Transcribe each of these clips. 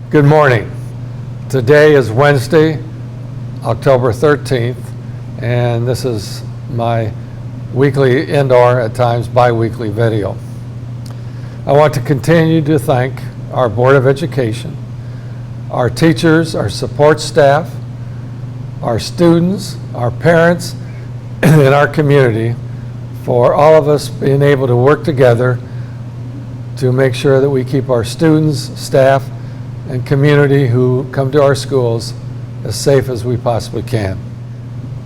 Good morning. Today is Wednesday, October 13th, and this is my weekly indoor, at times bi-weekly video. I want to continue to thank our Board of Education, our teachers, our support staff, our students, our parents, and our community for all of us being able to work together to make sure that we keep our students, staff, and community who come to our schools as safe as we possibly can.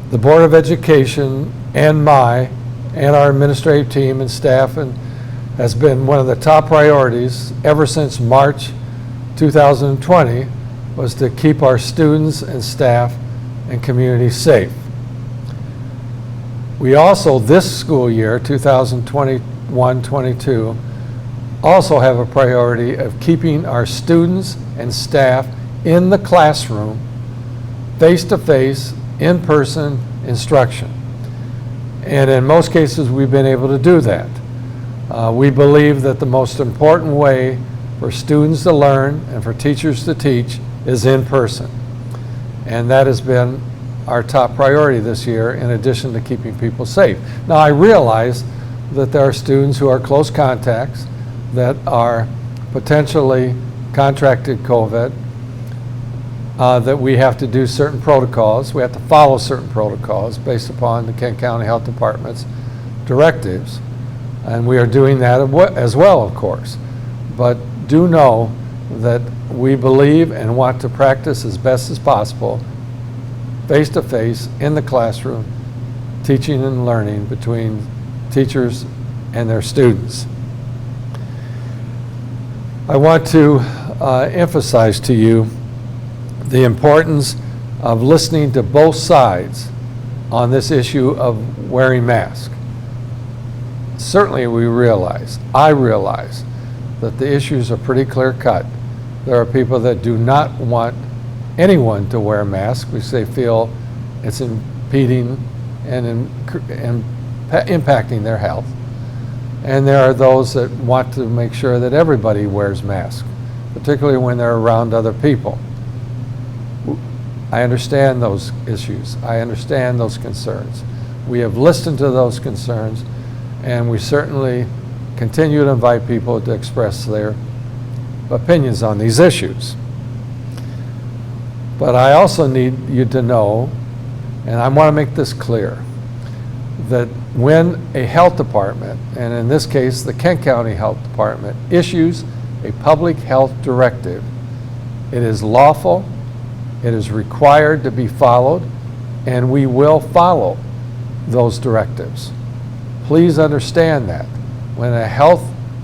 The Board of Education and our administrative team and staff has been one of the top priorities ever since March 2020 was to keep our students and staff and community safe. We also, this school year, 2021-22, also have a priority of keeping our students and staff in the classroom, face-to-face, in-person instruction. And in most cases, we've been able to do that. We believe that the most important way for students to learn and for teachers to teach is in person. And that has been our top priority this year, in addition to keeping people safe. Now, I realize that there are students who are close contacts that are potentially contracted COVID, that we have to do certain protocols. We have to follow certain protocols based upon the Kent County Health Department's directives, and we are doing that as well, of course. But do know that we believe and want to practice as best as possible, face-to-face, in the classroom, teaching and learning between teachers and their students. I want to emphasize to you the importance of listening to both sides on this issue of wearing masks. Certainly I realize that the issues are pretty clear-cut. There are people that do not want anyone to wear masks because they feel it's impeding and impacting their health. And there are those that want to make sure that everybody wears masks, particularly when they're around other people. I understand those issues. I understand those concerns. We have listened to those concerns, and we certainly continue to invite people to express their opinions on these issues. But I also need you to know, and I want to make this clear, that when a health department, and in this case the Kent County Health Department, issues a public health directive, it is lawful, it is required to be followed, and we will follow those directives. Please understand that. When a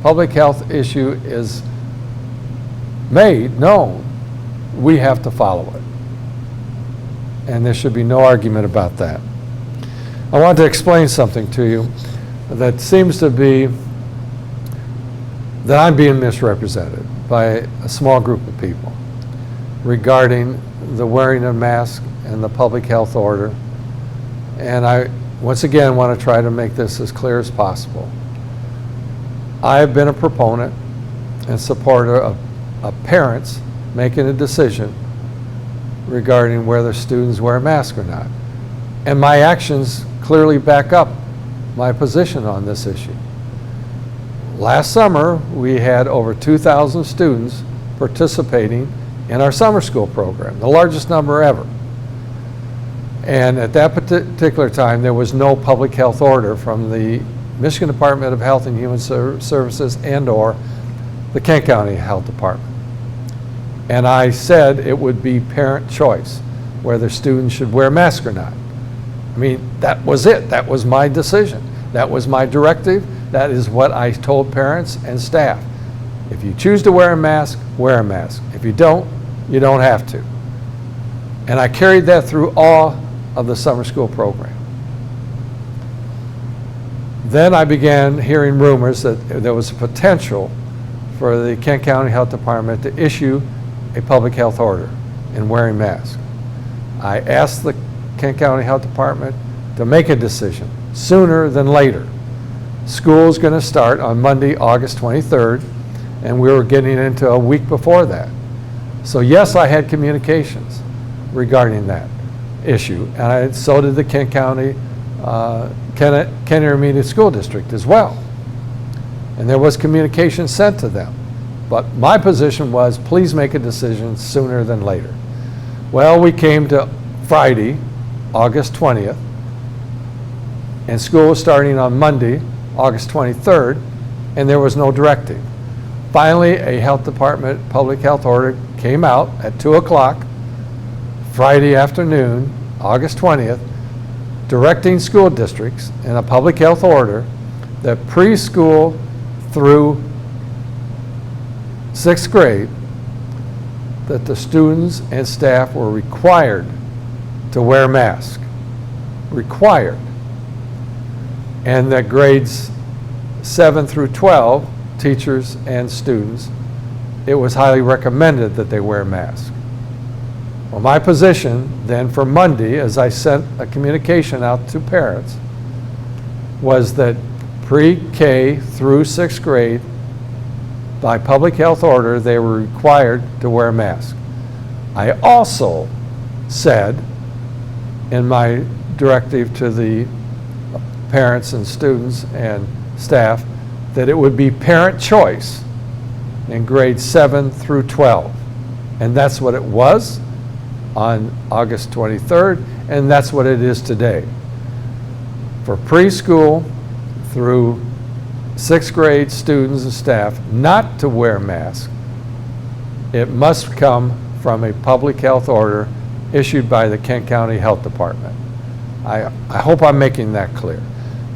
public health issue is made known, we have to follow it. And there should be no argument about that. I want to explain something to you that seems to be that I'm being misrepresented by a small group of people regarding the wearing of masks and the public health order. And I, once again, want to try to make this as clear as possible. I have been a proponent and supporter of parents making a decision regarding whether students wear a mask or not. And my actions clearly back up my position on this issue. Last summer, we had over 2,000 students participating in our summer school program, the largest number ever. And at that particular time, there was no public health order from the Michigan Department of Health and Human Services and/or the Kent County Health Department. And I said it would be parent choice whether students should wear masks or not. I mean, that was it. That was my decision. That was my directive. That is what I told parents and staff. If you choose to wear a mask, wear a mask. If you don't, you don't have to. And I carried that through all of the summer school program. Then I began hearing rumors that there was a potential for the Kent County Health Department to issue a public health order in wearing masks. I asked the Kent County Health Department to make a decision sooner than later. School's going to start on Monday, August 23rd, and we were getting into a week before that. So yes, I had communications regarding that issue, and so did the Kent County, Kent Intermediate School District as well. And there was communication sent to them. But my position was, please make a decision sooner than later. Well, we came to Friday, August 20th, and school was starting on Monday, August 23rd, and there was no directive. Finally, a health department public health order came out at 2 o'clock Friday afternoon, August 20th, directing school districts in a public health order that preschool through 6th grade, that the students and staff were required to wear masks. Required. And that grades 7 through 12, teachers and students, it was highly recommended that they wear masks. Well, my position then for Monday, as I sent a communication out to parents, was that pre-K through 6th grade, by public health order, they were required to wear masks. I also said in my directive to the parents and students and staff that it would be parent choice in grades 7 through 12. And that's what it was on August 23rd, and that's what it is today. For preschool through 6th grade students and staff not to wear masks, it must come from a public health order issued by the Kent County Health Department. I hope I'm making that clear.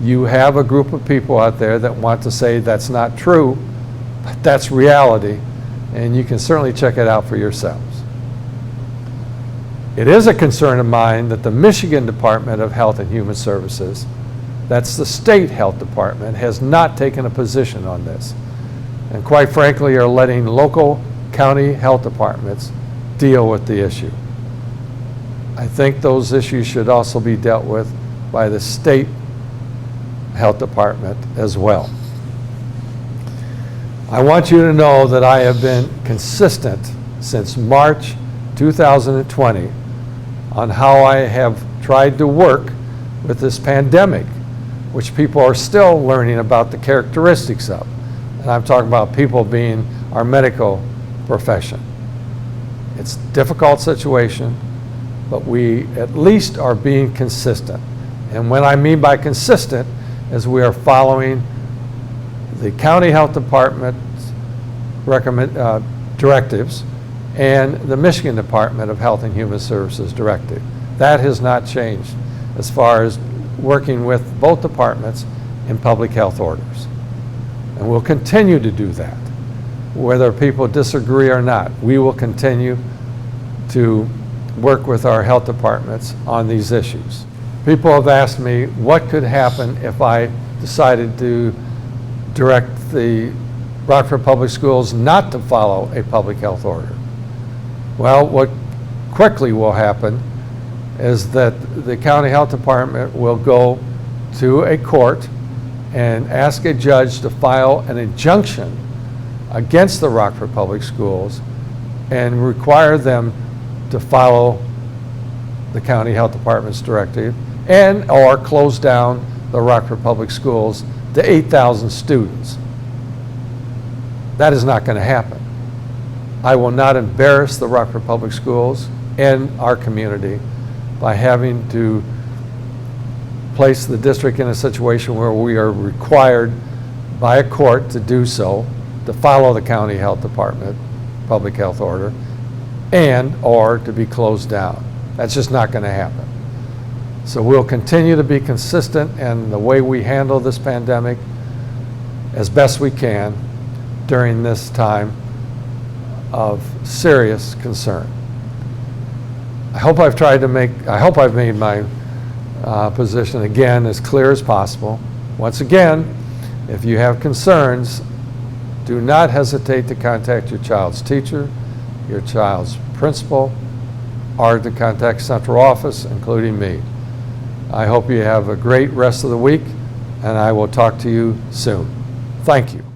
You have a group of people out there that want to say that's not true, but that's reality, and you can certainly check it out for yourselves. It is a concern of mine that the Michigan Department of Health and Human Services, that's the state health department, has not taken a position on this, and quite frankly are letting local county health departments deal with the issue. I think those issues should also be dealt with by the state health department as well. I want you to know that I have been consistent since March 2020 on how I have tried to work with this pandemic, which people are still learning about the characteristics of. And I'm talking about people being our medical profession. It's a difficult situation, but we at least are being consistent. And what I mean by consistent is we are following the county health department's directives and the Michigan Department of Health and Human Services directive. That has not changed as far as working with both departments in public health orders. And we'll continue to do that. Whether people disagree or not, we will continue to work with our health departments on these issues. People have asked me what could happen if I decided to direct the Rockford Public Schools not to follow a public health order. Well, what quickly will happen is that the county health department will go to a court and ask a judge to file an injunction against the Rockford Public Schools and require them to follow the county health department's directive and or close down the Rockford Public Schools to 8,000 students. That is not going to happen. I will not embarrass the Rockford Public Schools and our community by having to place the district in a situation where we are required by a court to do so, to follow the county health department public health order, and or to be closed down. That's just not going to happen. So we'll continue to be consistent in the way we handle this pandemic as best we can during this time of serious concern. I hope I've made my position again as clear as possible. Once again, if you have concerns, do not hesitate to contact your child's teacher, your child's principal, or to contact central office, including me. I hope you have a great rest of the week, and I will talk to you soon. Thank you.